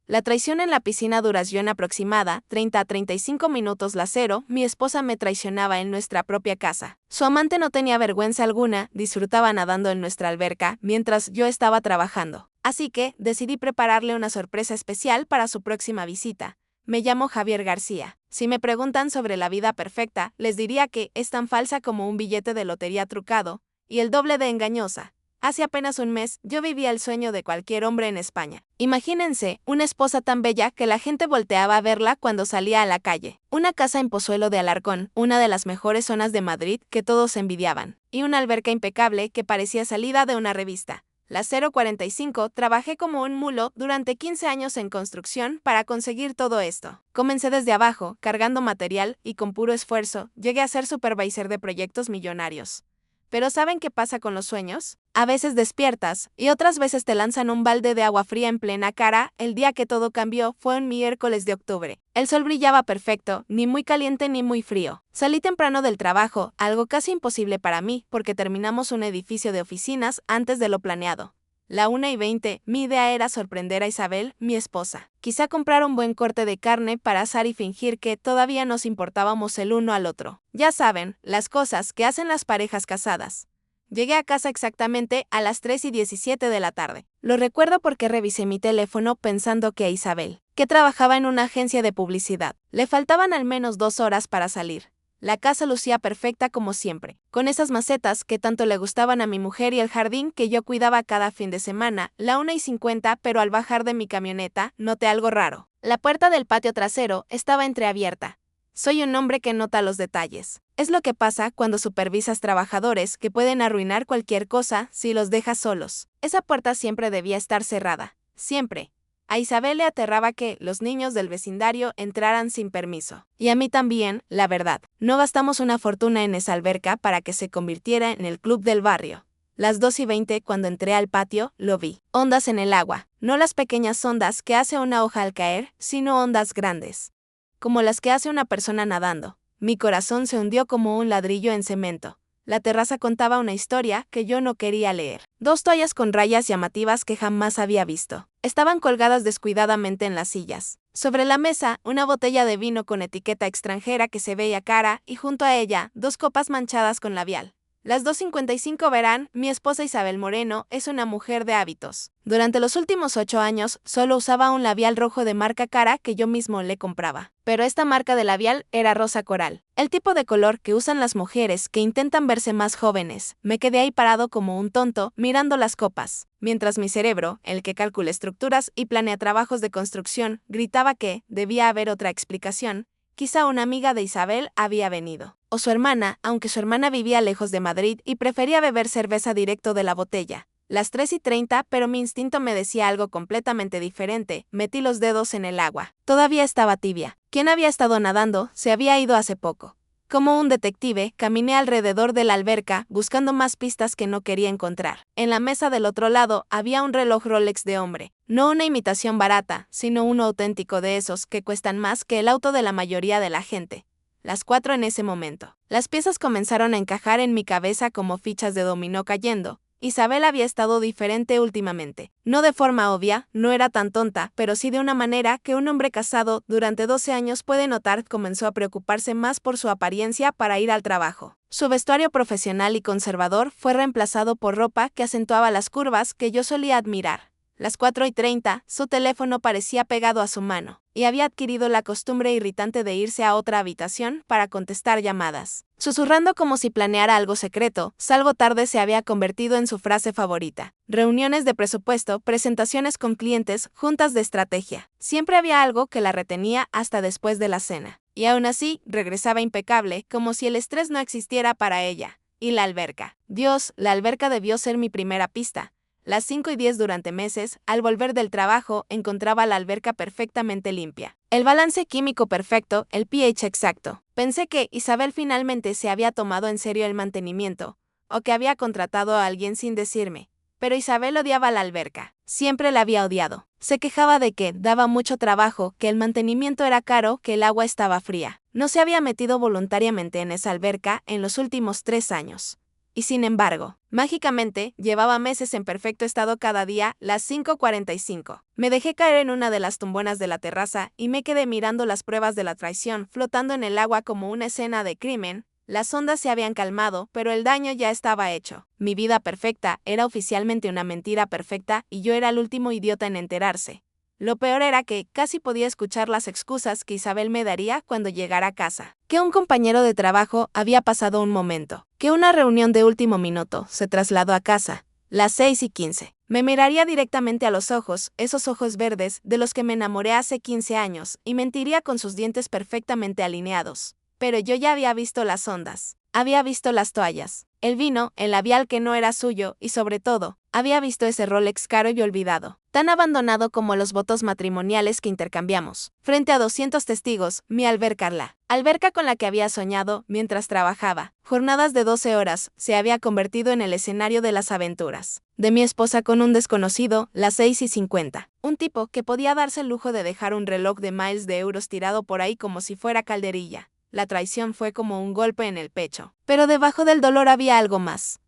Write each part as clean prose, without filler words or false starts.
La traición en la piscina duración aproximada, 30 a 35 minutos. La 0, mi esposa me traicionaba en nuestra propia casa. Su amante no tenía vergüenza alguna, disfrutaba nadando en nuestra alberca mientras yo estaba trabajando. Así que decidí prepararle una sorpresa especial para su próxima visita. Me llamo Javier García. Si me preguntan sobre la vida perfecta, les diría que es tan falsa como un billete de lotería trucado, y el doble de engañosa. Hace apenas un mes, yo vivía el sueño de cualquier hombre en España. Imagínense, una esposa tan bella que la gente volteaba a verla cuando salía a la calle. Una casa en Pozuelo de Alarcón, una de las mejores zonas de Madrid que todos envidiaban. Y una alberca impecable que parecía salida de una revista. La 045, trabajé como un mulo durante 15 años en construcción para conseguir todo esto. Comencé desde abajo, cargando material, y con puro esfuerzo, llegué a ser supervisor de proyectos millonarios. Pero ¿saben qué pasa con los sueños? A veces despiertas, y otras veces te lanzan un balde de agua fría en plena cara. El día que todo cambió fue un miércoles de octubre. El sol brillaba perfecto, ni muy caliente ni muy frío. Salí temprano del trabajo, algo casi imposible para mí, porque terminamos un edificio de oficinas antes de lo planeado. La 1:20, mi idea era sorprender a Isabel, mi esposa. Quizá comprar un buen corte de carne para asar y fingir que todavía nos importábamos el uno al otro. Ya saben, las cosas que hacen las parejas casadas. Llegué a casa exactamente a las 3:17 de la tarde. Lo recuerdo porque revisé mi teléfono pensando que a Isabel, que trabajaba en una agencia de publicidad, le faltaban al menos 2 horas para salir. La casa lucía perfecta como siempre, con esas macetas que tanto le gustaban a mi mujer y el jardín que yo cuidaba cada fin de semana. La 1:50, pero al bajar de mi camioneta, noté algo raro. La puerta del patio trasero estaba entreabierta. Soy un hombre que nota los detalles. Es lo que pasa cuando supervisas trabajadores que pueden arruinar cualquier cosa si los dejas solos. Esa puerta siempre debía estar cerrada. Siempre. A Isabel le aterraba que los niños del vecindario entraran sin permiso. Y a mí también, la verdad. No gastamos una fortuna en esa alberca para que se convirtiera en el club del barrio. Las 2:20, cuando entré al patio, lo vi. Ondas en el agua. No las pequeñas ondas que hace una hoja al caer, sino ondas grandes. Como las que hace una persona nadando. Mi corazón se hundió como un ladrillo en cemento. La terraza contaba una historia que yo no quería leer. 2 toallas con rayas llamativas que jamás había visto. Estaban colgadas descuidadamente en las sillas. Sobre la mesa, una botella de vino con etiqueta extranjera que se veía cara, y junto a ella, 2 copas manchadas con labial. Las 2:55 verán, mi esposa Isabel Moreno es una mujer de hábitos. Durante los últimos 8 años, solo usaba un labial rojo de marca cara que yo mismo le compraba. Pero esta marca de labial era rosa coral. El tipo de color que usan las mujeres que intentan verse más jóvenes. Me quedé ahí parado como un tonto, mirando las copas. Mientras mi cerebro, el que calcula estructuras y planea trabajos de construcción, gritaba que debía haber otra explicación. Quizá una amiga de Isabel había venido. O su hermana, aunque su hermana vivía lejos de Madrid y prefería beber cerveza directo de la botella. Las 3:30, pero mi instinto me decía algo completamente diferente. Metí los dedos en el agua. Todavía estaba tibia. Quien había estado nadando se había ido hace poco. Como un detective, caminé alrededor de la alberca, buscando más pistas que no quería encontrar. En la mesa del otro lado había un reloj Rolex de hombre. No una imitación barata, sino uno auténtico de esos que cuestan más que el auto de la mayoría de la gente. Las 4 en ese momento. Las piezas comenzaron a encajar en mi cabeza como fichas de dominó cayendo. Isabel había estado diferente últimamente. No de forma obvia, no era tan tonta, pero sí de una manera que un hombre casado durante 12 años puede notar. Comenzó a preocuparse más por su apariencia para ir al trabajo. Su vestuario profesional y conservador fue reemplazado por ropa que acentuaba las curvas que yo solía admirar. Las 4:30, su teléfono parecía pegado a su mano, y había adquirido la costumbre irritante de irse a otra habitación para contestar llamadas. Susurrando como si planeara algo secreto, salgo tarde se había convertido en su frase favorita. Reuniones de presupuesto, presentaciones con clientes, juntas de estrategia. Siempre había algo que la retenía hasta después de la cena. Y aún así, regresaba impecable, como si el estrés no existiera para ella. Y la alberca. Dios, la alberca debió ser mi primera pista. Las 5:10 durante meses, al volver del trabajo, encontraba la alberca perfectamente limpia. El balance químico perfecto, el pH exacto. Pensé que Isabel finalmente se había tomado en serio el mantenimiento, o que había contratado a alguien sin decirme. Pero Isabel odiaba la alberca. Siempre la había odiado. Se quejaba de que daba mucho trabajo, que el mantenimiento era caro, que el agua estaba fría. No se había metido voluntariamente en esa alberca en los últimos 3 años. Y sin embargo, mágicamente, llevaba meses en perfecto estado cada día, las 5:45. Me dejé caer en una de las tumbonas de la terraza y me quedé mirando las pruebas de la traición flotando en el agua como una escena de crimen. Las ondas se habían calmado, pero el daño ya estaba hecho. Mi vida perfecta era oficialmente una mentira perfecta y yo era el último idiota en enterarse. Lo peor era que casi podía escuchar las excusas que Isabel me daría cuando llegara a casa. Que un compañero de trabajo había pasado un momento. Que una reunión de último minuto se trasladó a casa. Las 6:15. Me miraría directamente a los ojos, esos ojos verdes de los que me enamoré hace 15 años, y mentiría con sus dientes perfectamente alineados. Pero yo ya había visto las ondas. Había visto las toallas, el vino, el labial que no era suyo y sobre todo, había visto ese Rolex caro y olvidado, tan abandonado como los votos matrimoniales que intercambiamos. Frente a 200 testigos, mi alberca, la alberca con la que había soñado mientras trabajaba, jornadas de 12 horas, se había convertido en el escenario de las aventuras. De mi esposa con un desconocido, las 6:50. Un tipo que podía darse el lujo de dejar un reloj de miles de euros tirado por ahí como si fuera calderilla. La traición fue como un golpe en el pecho. Pero debajo del dolor había algo más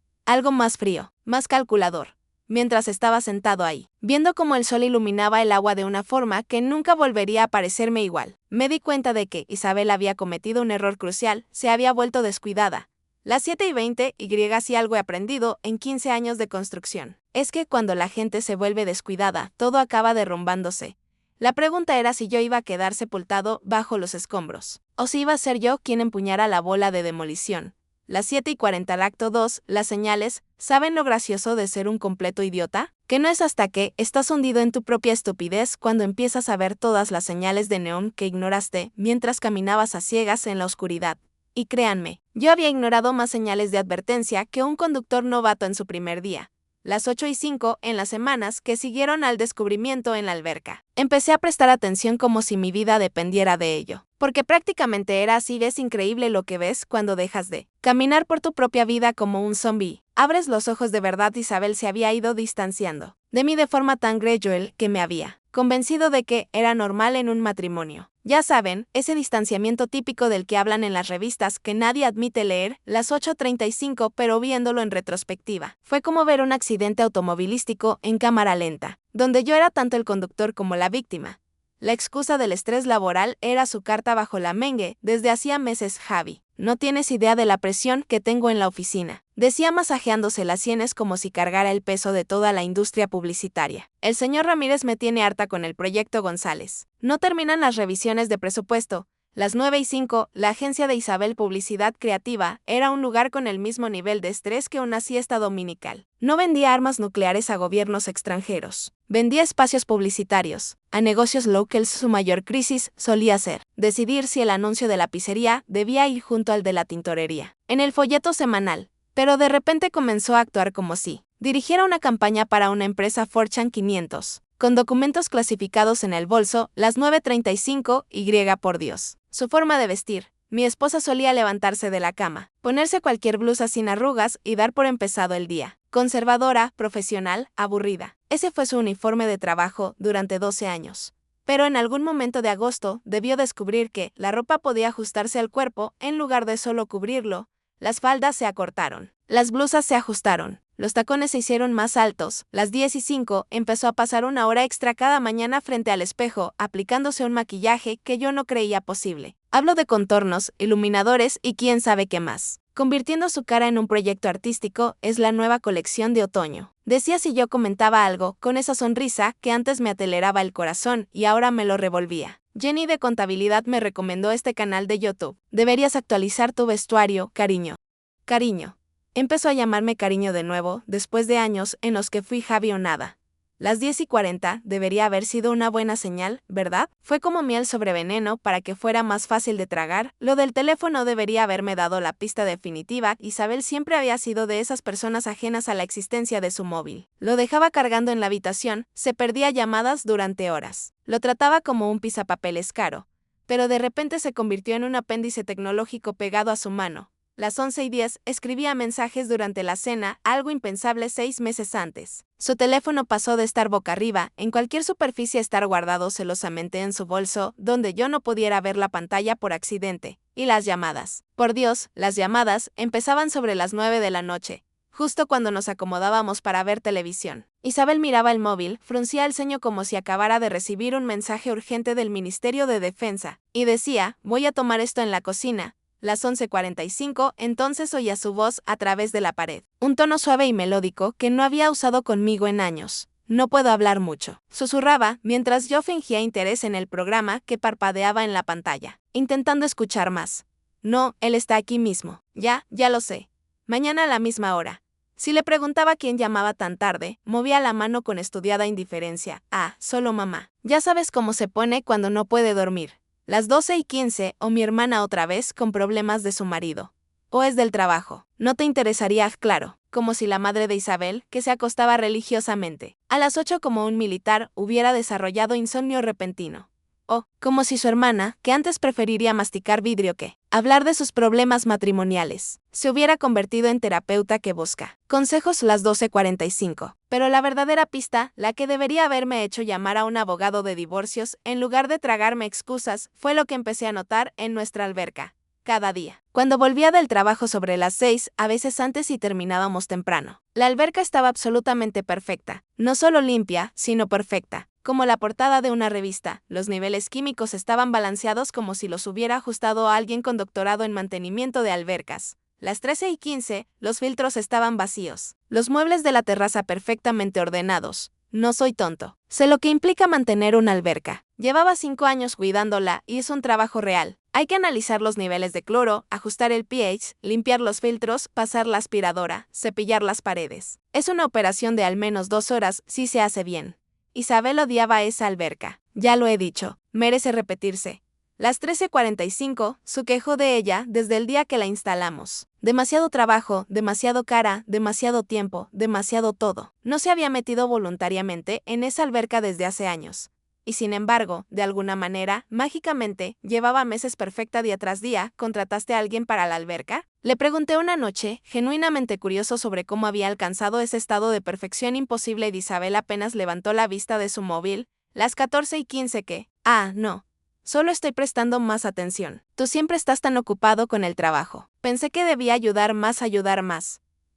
frío, más calculador. Mientras estaba sentado ahí, viendo cómo el sol iluminaba el agua de una forma que nunca volvería a parecerme igual, me di cuenta de que Isabel había cometido un error crucial, se había vuelto descuidada. Las 7:20 y si algo he aprendido en 15 años de construcción. Es que cuando la gente se vuelve descuidada, todo acaba derrumbándose. La pregunta era si yo iba a quedar sepultado bajo los escombros, o si iba a ser yo quien empuñara la bola de demolición. Las 7:40 al acto 2, las señales, ¿saben lo gracioso de ser un completo idiota? Que no es hasta que estás hundido en tu propia estupidez cuando empiezas a ver todas las señales de neón que ignoraste mientras caminabas a ciegas en la oscuridad. Y créanme, yo había ignorado más señales de advertencia que un conductor novato en su primer día. Las 8:05 en las semanas que siguieron al descubrimiento en la alberca. Empecé a prestar atención como si mi vida dependiera de ello. Porque prácticamente era así. Es increíble lo que ves cuando dejas de caminar por tu propia vida como un zombie. Abres los ojos de verdad. Isabel se había ido distanciando de mí de forma tan gradual que me había convencido de que era normal en un matrimonio. Ya saben, ese distanciamiento típico del que hablan en las revistas que nadie admite leer, las 8:35, pero viéndolo en retrospectiva. Fue como ver un accidente automovilístico en cámara lenta, donde yo era tanto el conductor como la víctima. La excusa del estrés laboral era su carta bajo la manga desde hacía meses. Javi, no tienes idea de la presión que tengo en la oficina, decía masajeándose las sienes como si cargara el peso de toda la industria publicitaria. El señor Ramírez me tiene harta con el proyecto González. No terminan las revisiones de presupuesto. Las 9:05, la agencia de Isabel Publicidad Creativa era un lugar con el mismo nivel de estrés que una siesta dominical. No vendía armas nucleares a gobiernos extranjeros. Vendía espacios publicitarios. A negocios locals su mayor crisis solía ser decidir si el anuncio de la pizzería debía ir junto al de la tintorería en el folleto semanal. Pero de repente comenzó a actuar como si dirigiera una campaña para una empresa Fortune 500. Con documentos clasificados en el bolso, las 9:35 y por Dios. Su forma de vestir. Mi esposa solía levantarse de la cama, ponerse cualquier blusa sin arrugas y dar por empezado el día. Conservadora, profesional, aburrida. Ese fue su uniforme de trabajo durante 12 años. Pero en algún momento de agosto debió descubrir que la ropa podía ajustarse al cuerpo en lugar de solo cubrirlo. Las faldas se acortaron. Las blusas se ajustaron. Los tacones se hicieron más altos. Las 10:05 empezó a pasar una hora extra cada mañana frente al espejo, aplicándose un maquillaje que yo no creía posible. Hablo de contornos, iluminadores y quién sabe qué más. Convirtiendo su cara en un proyecto artístico, es la nueva colección de otoño. Decía si yo comentaba algo, con esa sonrisa que antes me aceleraba el corazón y ahora me lo revolvía. Jenny de Contabilidad me recomendó este canal de YouTube. Deberías actualizar tu vestuario, cariño. Cariño. Empezó a llamarme cariño de nuevo, después de años en los que fui Javi o nada. Las 10:40 debería haber sido una buena señal, ¿verdad? Fue como miel sobre veneno para que fuera más fácil de tragar. Lo del teléfono debería haberme dado la pista definitiva. Isabel siempre había sido de esas personas ajenas a la existencia de su móvil. Lo dejaba cargando en la habitación, se perdía llamadas durante horas. Lo trataba como un pisapapeles caro, pero de repente se convirtió en un apéndice tecnológico pegado a su mano. Las 11:10 escribía mensajes durante la cena, algo impensable 6 meses antes. Su teléfono pasó de estar boca arriba en cualquier superficie a estar guardado celosamente en su bolso, donde yo no pudiera ver la pantalla por accidente. y las llamadas. Por Dios, las llamadas empezaban sobre las 9 de la noche, justo cuando nos acomodábamos para ver televisión. Isabel miraba el móvil, fruncía el ceño como si acabara de recibir un mensaje urgente del Ministerio de Defensa, y decía, voy a tomar esto en la cocina. Las 11:45, entonces oía su voz a través de la pared. Un tono suave y melódico que no había usado conmigo en años. No puedo hablar mucho. Susurraba, mientras yo fingía interés en el programa que parpadeaba en la pantalla, intentando escuchar más. No, él está aquí mismo. Ya lo sé. Mañana a la misma hora. Si le preguntaba quién llamaba tan tarde, movía la mano con estudiada indiferencia. Ah, solo mamá. Ya sabes cómo se pone cuando no puede dormir. Las 12:15, o mi hermana otra vez con problemas de su marido. O es del trabajo. No te interesaría, claro, como si la madre de Isabel, que se acostaba religiosamente, a las 8 como un militar, hubiera desarrollado insomnio repentino. O, como si su hermana, que antes preferiría masticar vidrio que hablar de sus problemas matrimoniales, se hubiera convertido en terapeuta que busca consejos. Las 12:45. Pero la verdadera pista, la que debería haberme hecho llamar a un abogado de divorcios en lugar de tragarme excusas, fue lo que empecé a notar en nuestra alberca. Cada día. Cuando volvía del trabajo sobre las 6, a veces antes y terminábamos temprano. La alberca estaba absolutamente perfecta, no solo limpia, sino perfecta. Como la portada de una revista, los niveles químicos estaban balanceados como si los hubiera ajustado a alguien con doctorado en mantenimiento de albercas. Las 13:15, los filtros estaban vacíos. Los muebles de la terraza perfectamente ordenados. No soy tonto. Sé lo que implica mantener una alberca. Llevaba 5 años cuidándola y es un trabajo real. Hay que analizar los niveles de cloro, ajustar el pH, limpiar los filtros, pasar la aspiradora, cepillar las paredes. Es una operación de al menos 2 horas si se hace bien. Isabel odiaba esa alberca. Ya lo he dicho, merece repetirse. Las 13:45, su quejo de ella desde el día que la instalamos. Demasiado trabajo, demasiado cara, demasiado tiempo, demasiado todo. No se había metido voluntariamente en esa alberca desde hace años. Y sin embargo, de alguna manera, mágicamente, llevaba meses perfecta día tras día. ¿Contrataste a alguien para la alberca? Le pregunté una noche, genuinamente curioso sobre cómo había alcanzado ese estado de perfección imposible, y Isabel apenas levantó la vista de su móvil. Las 14:15 que, no. Solo estoy prestando más atención. Tú siempre estás tan ocupado con el trabajo. Pensé que debía ayudar más.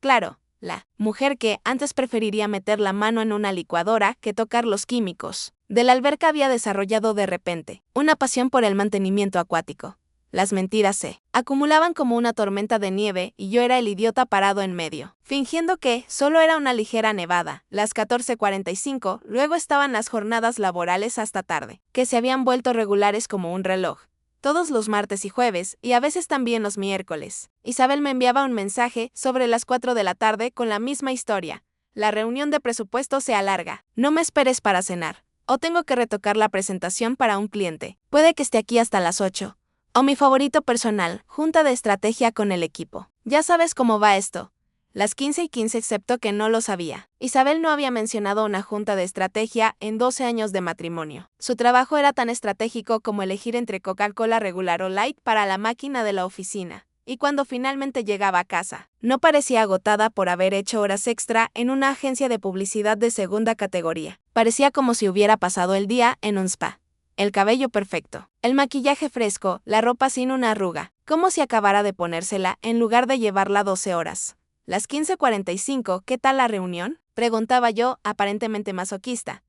Claro, la mujer que antes preferiría meter la mano en una licuadora que tocar los químicos de la alberca había desarrollado de repente una pasión por el mantenimiento acuático. Las mentiras se acumulaban como una tormenta de nieve y yo era el idiota parado en medio, fingiendo que solo era una ligera nevada. Las 14:45, luego estaban las jornadas laborales hasta tarde, que se habían vuelto regulares como un reloj. Todos los martes y jueves, y a veces también los miércoles. Isabel me enviaba un mensaje sobre las 4 de la tarde con la misma historia. La reunión de presupuesto se alarga. No me esperes para cenar. O tengo que retocar la presentación para un cliente. Puede que esté aquí hasta las 8. O mi favorito personal, junta de estrategia con el equipo. Ya sabes cómo va esto. Las 15:15, excepto que no lo sabía. Isabel no había mencionado una junta de estrategia en 12 años de matrimonio. Su trabajo era tan estratégico como elegir entre Coca-Cola regular o light para la máquina de la oficina. Y cuando finalmente llegaba a casa, no parecía agotada por haber hecho horas extra en una agencia de publicidad de segunda categoría. Parecía como si hubiera pasado el día en un spa. El cabello perfecto, el maquillaje fresco, la ropa sin una arruga, como si acabara de ponérsela en lugar de llevarla 12 horas. Las 15:45, ¿qué tal la reunión?, preguntaba yo, aparentemente masoquista.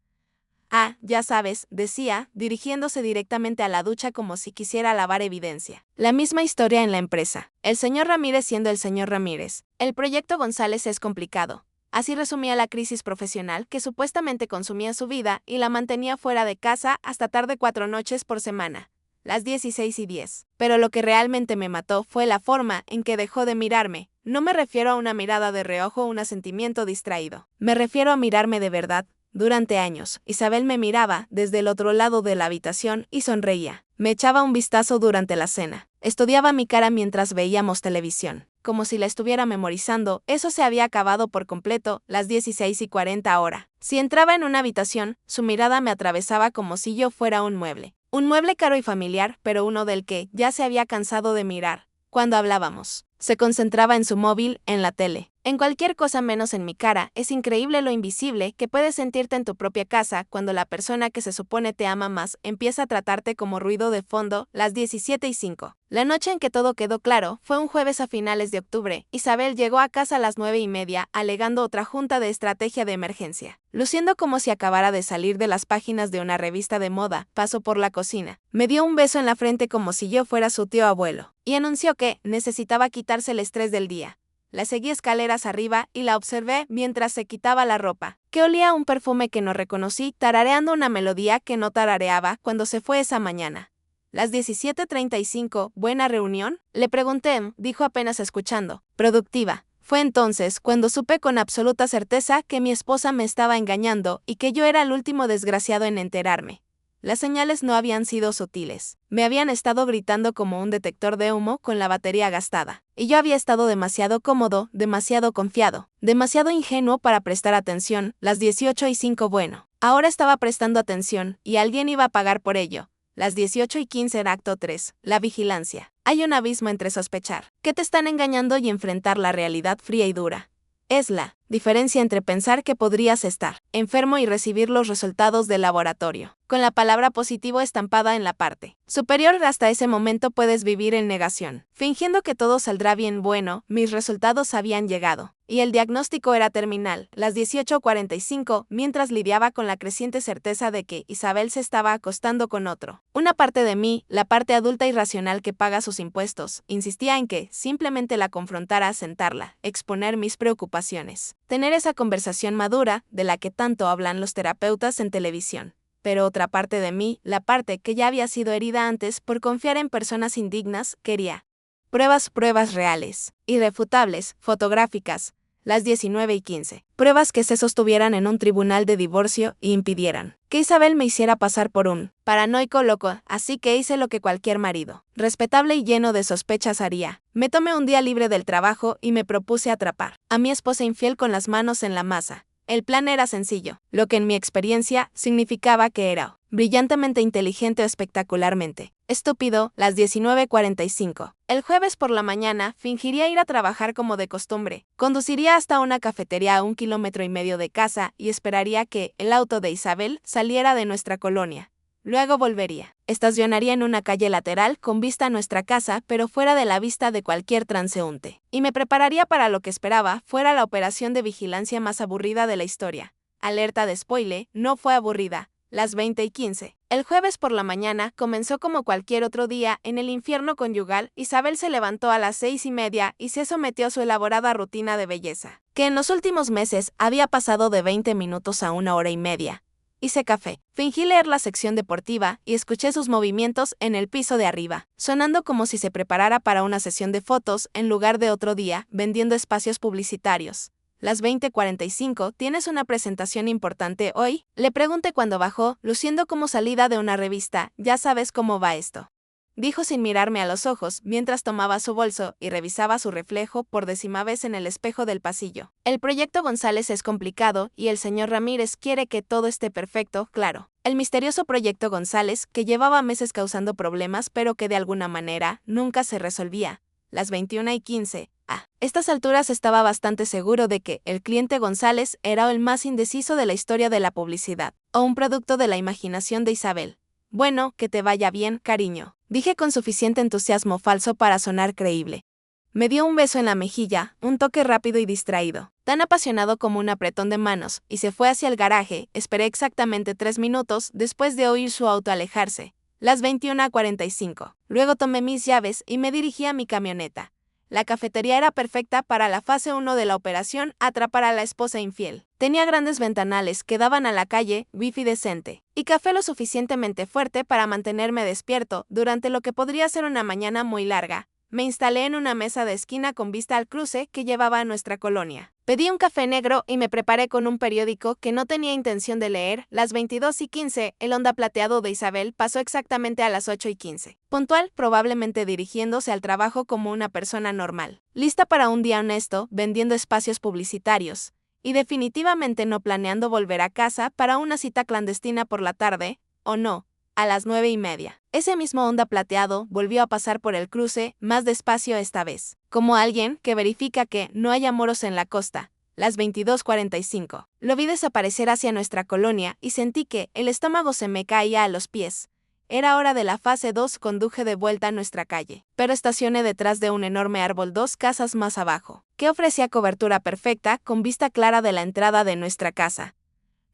Ya sabes, decía, dirigiéndose directamente a la ducha como si quisiera lavar evidencia. La misma historia en la empresa. El señor Ramírez siendo el señor Ramírez. El proyecto González es complicado. Así resumía la crisis profesional que supuestamente consumía su vida y la mantenía fuera de casa hasta tarde 4 noches por semana. Las 16:10. Pero lo que realmente me mató fue la forma en que dejó de mirarme. No me refiero a una mirada de reojo o un asentimiento distraído. Me refiero a mirarme de verdad. Durante años, Isabel me miraba desde el otro lado de la habitación y sonreía. Me echaba un vistazo durante la cena. Estudiaba mi cara mientras veíamos televisión. Como si la estuviera memorizando, eso se había acabado por completo. Las 16:40 ahora. Si entraba en una habitación, su mirada me atravesaba como si yo fuera un mueble. Un mueble caro y familiar, pero uno del que ya se había cansado de mirar. Cuando hablábamos, se concentraba en su móvil, en la tele. En cualquier cosa menos en mi cara, es increíble lo invisible que puedes sentirte en tu propia casa cuando la persona que se supone te ama más empieza a tratarte como ruido de fondo. Las 17:05. La noche en que todo quedó claro fue un jueves a finales de octubre. Isabel llegó a casa a las 9:30, alegando otra junta de estrategia de emergencia. Luciendo como si acabara de salir de las páginas de una revista de moda, pasó por la cocina. Me dio un beso en la frente como si yo fuera su tío abuelo, y anunció que necesitaba quitarse el estrés del día. La seguí escaleras arriba y la observé mientras se quitaba la ropa, que olía a un perfume que no reconocí, tarareando una melodía que no tarareaba cuando se fue esa mañana. Las 17:35, ¿buena reunión?, le pregunté, dijo apenas escuchando. Productiva. Fue entonces cuando supe con absoluta certeza que mi esposa me estaba engañando y que yo era el último desgraciado en enterarme. Las señales no habían sido sutiles. Me habían estado gritando como un detector de humo con la batería gastada. Y yo había estado demasiado cómodo, demasiado confiado, demasiado ingenuo para prestar atención. Las 18:05, bueno. Ahora estaba prestando atención, y alguien iba a pagar por ello. Las 18:15, acto 3. La vigilancia. Hay un abismo entre sospechar que te están engañando y enfrentar la realidad fría y dura. Es la diferencia entre pensar que podrías estar enfermo y recibir los resultados del laboratorio, con la palabra positivo estampada en la parte superior. Hasta ese momento puedes vivir en negación, fingiendo que todo saldrá bien. Bueno, mis resultados habían llegado, y el diagnóstico era terminal. Las 18:45, mientras lidiaba con la creciente certeza de que Isabel se estaba acostando con otro. Una parte de mí, la parte adulta y racional que paga sus impuestos, insistía en que simplemente la confrontara, sentarla, exponer mis preocupaciones, tener esa conversación madura de la que tanto hablan los terapeutas en televisión. Pero otra parte de mí, la parte que ya había sido herida antes por confiar en personas indignas, quería pruebas reales, irrefutables, fotográficas. Las 19:15. Pruebas que se sostuvieran en un tribunal de divorcio y impidieran que Isabel me hiciera pasar por un paranoico loco, así que hice lo que cualquier marido respetable y lleno de sospechas haría. Me tomé un día libre del trabajo y me propuse atrapar a mi esposa infiel con las manos en la masa. El plan era sencillo, lo que en mi experiencia significaba que era brillantemente inteligente o espectacularmente estúpido. Las 19:45. El jueves por la mañana fingiría ir a trabajar como de costumbre. Conduciría hasta una cafetería a 1,5 kilómetros de casa y esperaría que el auto de Isabel saliera de nuestra colonia. Luego volvería. Estacionaría en una calle lateral con vista a nuestra casa, pero fuera de la vista de cualquier transeúnte. Y me prepararía para lo que esperaba fuera la operación de vigilancia más aburrida de la historia. Alerta de spoiler, no fue aburrida. Las 20:15. El jueves por la mañana comenzó como cualquier otro día en el infierno conyugal. Isabel se levantó a las 6:30 y se sometió a su elaborada rutina de belleza, que en los últimos meses había pasado de 20 minutos a 1 hora y media. Hice café, fingí leer la sección deportiva y escuché sus movimientos en el piso de arriba, sonando como si se preparara para una sesión de fotos en lugar de otro día, vendiendo espacios publicitarios. Las 20:45, ¿tienes una presentación importante hoy?, le pregunté cuando bajó, luciendo como salida de una revista. Ya sabes cómo va esto, dijo sin mirarme a los ojos, mientras tomaba su bolso y revisaba su reflejo por 10ª vez en el espejo del pasillo. El proyecto González es complicado y el señor Ramírez quiere que todo esté perfecto, claro. El misterioso proyecto González, que llevaba meses causando problemas pero que de alguna manera nunca se resolvía. Las 21:15. A estas alturas estaba bastante seguro de que el cliente González era el más indeciso de la historia de la publicidad, o un producto de la imaginación de Isabel. Bueno, que te vaya bien, cariño, dije con suficiente entusiasmo falso para sonar creíble. Me dio un beso en la mejilla, un toque rápido y distraído, tan apasionado como un apretón de manos, y se fue hacia el garaje. Esperé exactamente 3 minutos después de oír su auto alejarse. Las 21:45. Luego tomé mis llaves y me dirigí a mi camioneta. La cafetería era perfecta para la fase 1 de la operación, atrapar a la esposa infiel. Tenía grandes ventanales que daban a la calle, wifi decente, y café lo suficientemente fuerte para mantenerme despierto durante lo que podría ser una mañana muy larga. Me instalé en una mesa de esquina con vista al cruce que llevaba a nuestra colonia. Pedí un café negro y me preparé con un periódico que no tenía intención de leer. Las 22:15, el Honda plateado de Isabel pasó exactamente a las 8:15. Puntual, probablemente dirigiéndose al trabajo como una persona normal, lista para un día honesto, vendiendo espacios publicitarios, y definitivamente no planeando volver a casa para una cita clandestina por la tarde, ¿o no? A las 9:30. Ese mismo Honda plateado volvió a pasar por el cruce, más despacio esta vez. Como alguien que verifica que no haya moros en la costa. Las 22:45. Lo vi desaparecer hacia nuestra colonia y sentí que el estómago se me caía a los pies. Era hora de la fase 2, conduje de vuelta a nuestra calle, pero estacioné detrás de un enorme árbol 2 casas más abajo, que ofrecía cobertura perfecta con vista clara de la entrada de nuestra casa.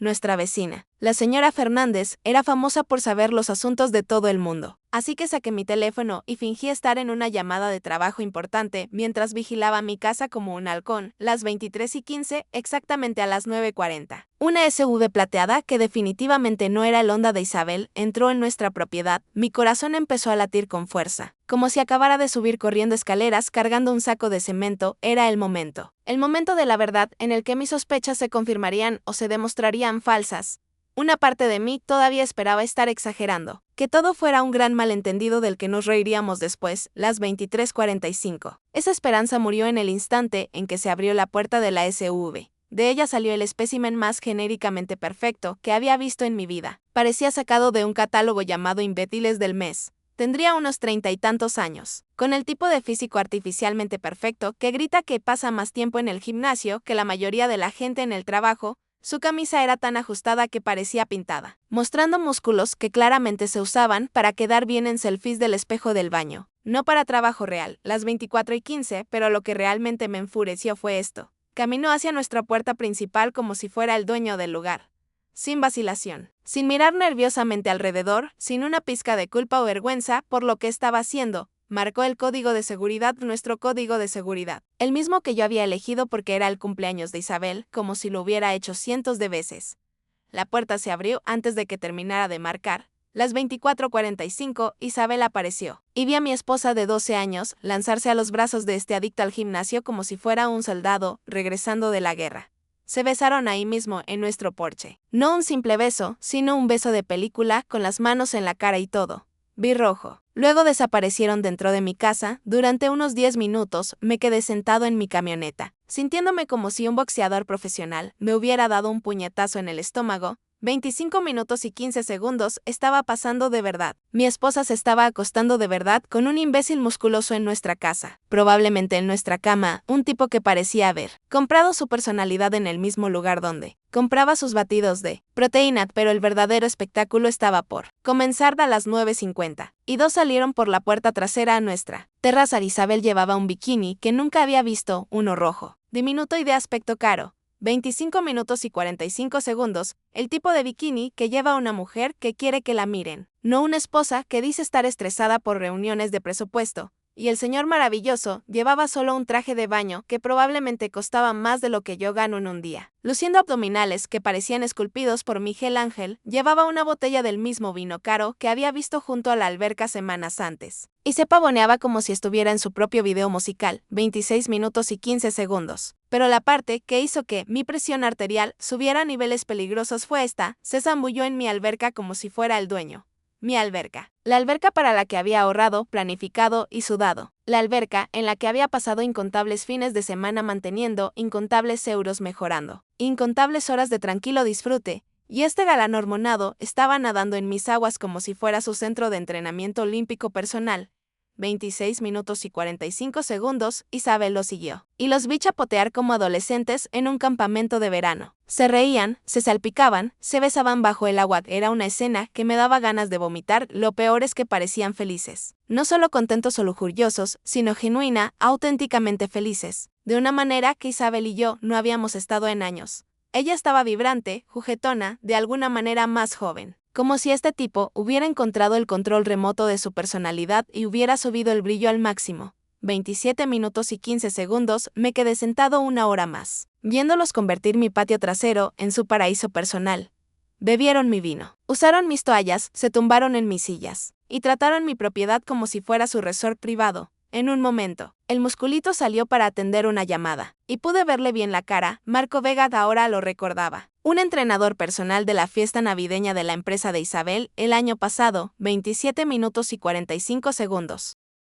Nuestra vecina, la señora Fernández, era famosa por saber los asuntos de todo el mundo. Así que saqué mi teléfono y fingí estar en una llamada de trabajo importante mientras vigilaba mi casa como un halcón. Las 23:15, exactamente a las 9:40. Una SUV plateada, que definitivamente no era el Honda de Isabel, entró en nuestra propiedad. Mi corazón empezó a latir con fuerza, como si acabara de subir corriendo escaleras cargando un saco de cemento. Era el momento. El momento de la verdad en el que mis sospechas se confirmarían o se demostrarían falsas. Una parte de mí todavía esperaba estar exagerando, que todo fuera un gran malentendido del que nos reiríamos después. Las 23:45. Esa esperanza murió en el instante en que se abrió la puerta de la SUV. De ella salió el espécimen más genéricamente perfecto que había visto en mi vida. Parecía sacado de un catálogo llamado Imbéciles del Mes. Tendría unos 30 y tantos años, con el tipo de físico artificialmente perfecto que grita que pasa más tiempo en el gimnasio que la mayoría de la gente en el trabajo. Su camisa era tan ajustada que parecía pintada, mostrando músculos que claramente se usaban para quedar bien en selfies del espejo del baño, no para trabajo real. Las 24:15, pero lo que realmente me enfureció fue esto. Caminó hacia nuestra puerta principal como si fuera el dueño del lugar. Sin vacilación, sin mirar nerviosamente alrededor, sin una pizca de culpa o vergüenza por lo que estaba haciendo, marcó el código de seguridad, nuestro código de seguridad, el mismo que yo había elegido porque era el cumpleaños de Isabel, como si lo hubiera hecho cientos de veces. La puerta se abrió antes de que terminara de marcar. Las 24:45, Isabel apareció, y vi a mi esposa de 12 años lanzarse a los brazos de este adicto al gimnasio como si fuera un soldado regresando de la guerra. Se besaron ahí mismo, en nuestro porche. No un simple beso, sino un beso de película, con las manos en la cara y todo. Vi rojo. Luego desaparecieron dentro de mi casa. Durante unos 10 minutos me quedé sentado en mi camioneta, sintiéndome como si un boxeador profesional me hubiera dado un puñetazo en el estómago. 25 minutos y 15 segundos estaba pasando de verdad. Mi esposa se estaba acostando de verdad con un imbécil musculoso en nuestra casa, probablemente en nuestra cama, un tipo que parecía haber comprado su personalidad en el mismo lugar donde compraba sus batidos de proteína, pero el verdadero espectáculo estaba por comenzar a las 9:50, y dos salieron por la puerta trasera a nuestra terraza. Isabel llevaba un bikini que nunca había visto, uno rojo, diminuto y de aspecto caro. 25 minutos y 45 segundos, el tipo de bikini que lleva una mujer que quiere que la miren, no una esposa que dice estar estresada por reuniones de presupuesto. Y el señor maravilloso llevaba solo un traje de baño que probablemente costaba más de lo que yo gano en un día. Luciendo abdominales que parecían esculpidos por Miguel Ángel, llevaba una botella del mismo vino caro que había visto junto a la alberca semanas antes. Y se pavoneaba como si estuviera en su propio video musical. 26 minutos y 15 segundos. Pero la parte que hizo que mi presión arterial subiera a niveles peligrosos fue esta: se zambulló en mi alberca como si fuera el dueño. Mi alberca. La alberca para la que había ahorrado, planificado y sudado. La alberca en la que había pasado incontables fines de semana manteniendo, incontables euros mejorando, incontables horas de tranquilo disfrute. Y este galán hormonado estaba nadando en mis aguas como si fuera su centro de entrenamiento olímpico personal. 26 minutos y 45 segundos, Isabel lo siguió. Y los vi chapotear como adolescentes en un campamento de verano. Se reían, se salpicaban, se besaban bajo el agua. Era una escena que me daba ganas de vomitar. Lo peor es que parecían felices. No solo contentos o lujuriosos, sino genuina, auténticamente felices. De una manera que Isabel y yo no habíamos estado en años. Ella estaba vibrante, juguetona, de alguna manera más joven. Como si este tipo hubiera encontrado el control remoto de su personalidad y hubiera subido el brillo al máximo. 27 minutos y 15 segundos, me quedé sentado una hora más, viéndolos convertir mi patio trasero en su paraíso personal. Bebieron mi vino, usaron mis toallas, se tumbaron en mis sillas, y trataron mi propiedad como si fuera su resort privado. En un momento, el musculito salió para atender una llamada, y pude verle bien la cara. Marco Vega ahora lo recordaba. Un entrenador personal de la fiesta navideña de la empresa de Isabel el año pasado. 27 minutos y 45 segundos.